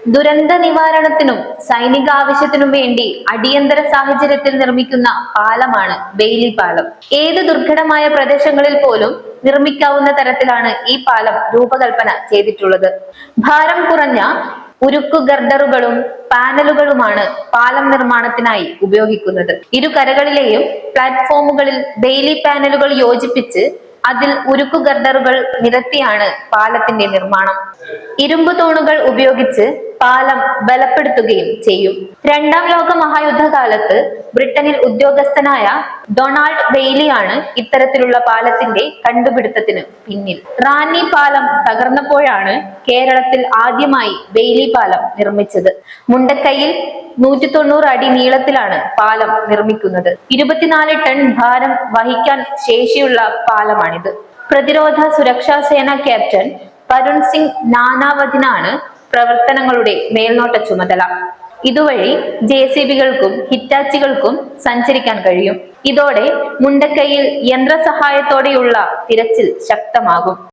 ദുരന്ത നിവാരണത്തിനും സൈനിക ആവശ്യത്തിനും വേണ്ടി അടിയന്തര സാഹചര്യത്തിൽ നിർമ്മിക്കുന്ന പാലമാണ് ബെയ്ലി പാലം. ഏത് ദുർഘടമായ പ്രദേശങ്ങളിൽ പോലും നിർമ്മിക്കാവുന്ന തരത്തിലാണ് ഈ പാലം രൂപകൽപ്പന ചെയ്തിട്ടുള്ളത്. ഭാരം കുറഞ്ഞ ഉരുക്കു ഗർഡറുകളും പാനലുകളുമാണ് പാലം നിർമ്മാണത്തിനായി ഉപയോഗിക്കുന്നത്. ഇരു കരകളിലെയും പ്ലാറ്റ്ഫോമുകളിൽ ബെയ്ലി പാനലുകൾ യോജിപ്പിച്ച് അതിൽ ഉരുക്കു ഗർഡറുകൾ നിരത്തിയാണ് പാലത്തിന്റെ നിർമ്മാണം. ഇരുമ്പ് തൂണുകൾ ഉപയോഗിച്ച് പാലം ബലപ്പെടുത്തുകയും ചെയ്യും. രണ്ടാം ലോക മഹായുദ്ധകാലത്ത് ബ്രിട്ടനിൽ ഉദ്യോഗസ്ഥനായ ഡൊണാൾഡ് ബെയ്ലിയാണ് ഇത്തരത്തിലുള്ള പാലത്തിന്റെ കണ്ടുപിടുത്തത്തിന് പിന്നിൽ. റാന്നി പാലം തകർന്നപ്പോഴാണ് കേരളത്തിൽ ആദ്യമായി ബെയ്ലി പാലം നിർമ്മിച്ചത്. മുണ്ടക്കൈയിൽ 190 അടി നീളത്തിലാണ് പാലം നിർമ്മിക്കുന്നത്. 24 ടൺ ഭാരം വഹിക്കാൻ ശേഷിയുള്ള പാലമാണിത്. പ്രതിരോധ സുരക്ഷാ സേന ക്യാപ്റ്റൻ വരുൺ സിംഗ് നാനാവതിനാണ് പ്രവർത്തനങ്ങളുടെ മേൽനോട്ട ചുമതല. ഇതുവഴി JCBകൾക്കും ഹിറ്റാച്ചികൾക്കും സഞ്ചരിക്കാൻ കഴിയും. ഇതോടെ മുണ്ടക്കൈയിൽ യന്ത്രസഹായത്തോടെയുള്ള തിരച്ചിൽ ശക്തമാകും.